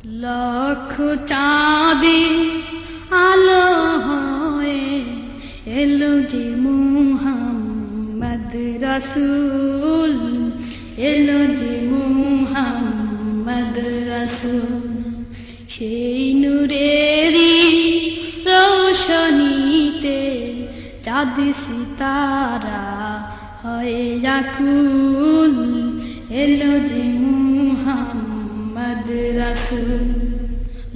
লক্ষ চাঁদে আলো হয়ে এলো যে মুহাম্মদ রাসূল, এলো যে মুহাম্মদ রাসূল। সেই নূরেরই রোশনীতে চাঁদ সিতারা হয় আকুল, এলো যে মুহাম্মদ রাসূল।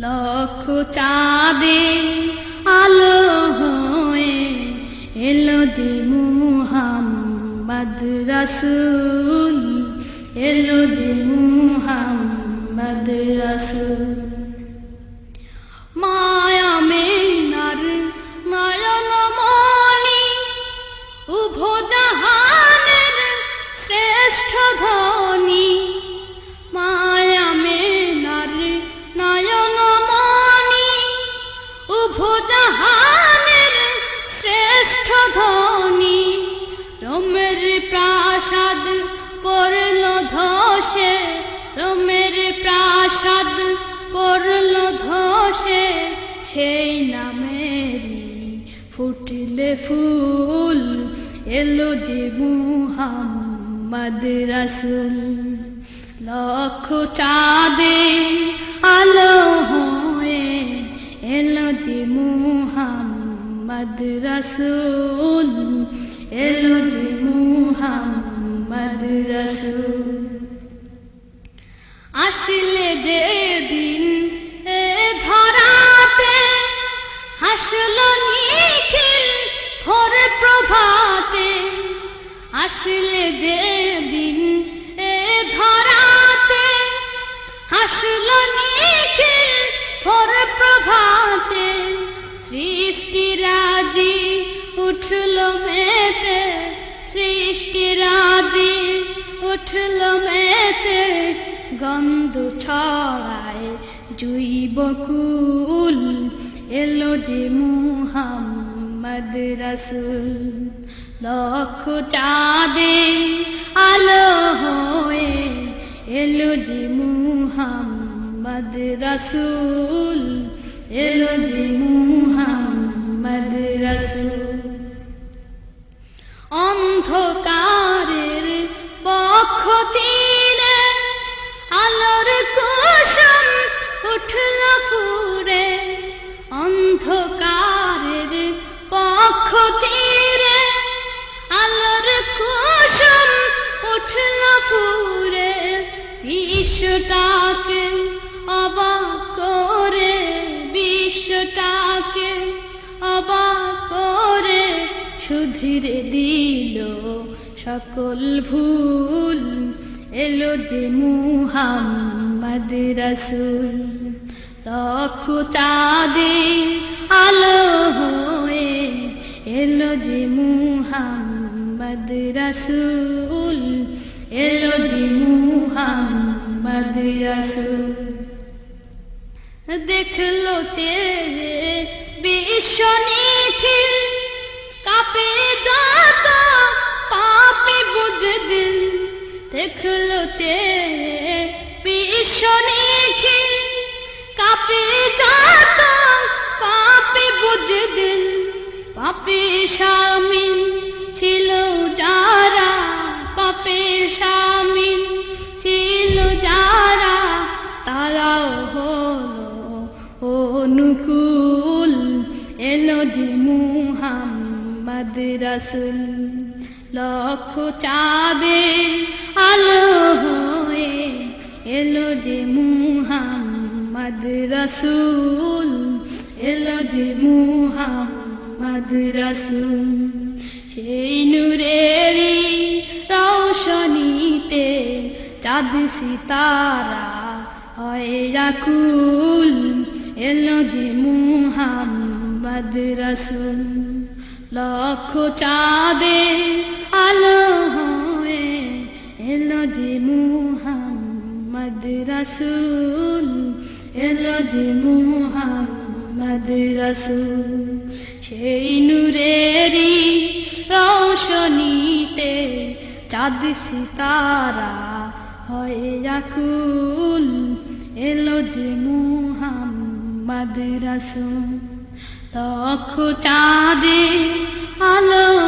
লক্ষ চাঁদে আলো হয়ে এলো যে মুহাম্মদ রাসূল, এলো যে মুহাম্মদ রাসূল। মায়া মেনার নয়ন মনি উভো জাহানের শ্রেষ্ঠ ধনী, মায়া মেনার নয়ন মনি উভো জাহানের শ্রেষ্ঠ ধনী। রোমের প্রাসাদ পড়ল ধসে, রোমের প্রাসাদ পড়ল ধসে, সেই নামেরই ফুটলে ফুল, এলো যে মুহাম্মদ রাসূল। লক্ষ চাঁদে আলো হয়ে এলো যে মুহাম্মদ রাসূল, এলো যে মুহাম্মদ রাসূল। আসলে যে দিন এ ধরাতে হাসলো নিখিল ভোর প্রভাতে, আসলে যে দিন এ ধরাতে হাসলো নিখিল ভোর প্রভাতে। সৃষ্টিরাজি উঠল মেতে, সৃষ্টিরাজি উঠল মেতে, গন্ধ ছড়ায় জুই বকুল, এলো যে মুহাম্মদ রাসূল। লক্ষ চাঁদে আলো হয়ে এলো যে মুহাম্মদ রাসূল, এলো যে মুহাম্মদ রাসূল। অন্ধকারের পক্ষ চিরে আলোর কুসুম উঠল পুরে, অন্ধকারের পক্ষ চিরে আলোর কুসুম উঠল পুরে। বিশ্বটাকে অবাক করে, বিশ্বটাকে অবাক করে শুধরে দিল সকল ভুল, এলো যে মুহাম্মদ রাসূল। লক্ষ চাঁদে আলো হয়ে এলো যে মুহাম্মদ রাসূল, এলো যে মুহাম্মদ রাসূল। দেখলো চেয়ে বিশ্ব নিখিল কাঁপে যত পাপী বুঝদিল, দেখলো চেয়ে বিশ্ব নিখিল কাঁপে যত পাপী বুঝদিল। পাপে শামিল ছিল যারা, পাপে শামিল ছিল যারা, তারাও হলো অনুকূল, এলো যে মুহাম্মদ রাসূল। লক্ষ চাঁদে আলো হয়ে এলো যে মুহাম্মদ রাসূল, এলো যে মুহাম্মদ রাসূল। সেই নূরেরই রোশনীতে চাঁদ সিতারা হয় আকুল, এলো যে মুহাম্মদ রাসূল। লক্ষ চাঁদে আলো হয়ে এলো যে মুহাম্মদ রাসূল, এলো যে মুহাম্মদ রাসূল। সেই নূরেরই রোশনীতে চাঁদ সিতারা হয় আকুল, এলো যে মুহাম্মদ রাসূল। লক্ষ চাঁদে আলো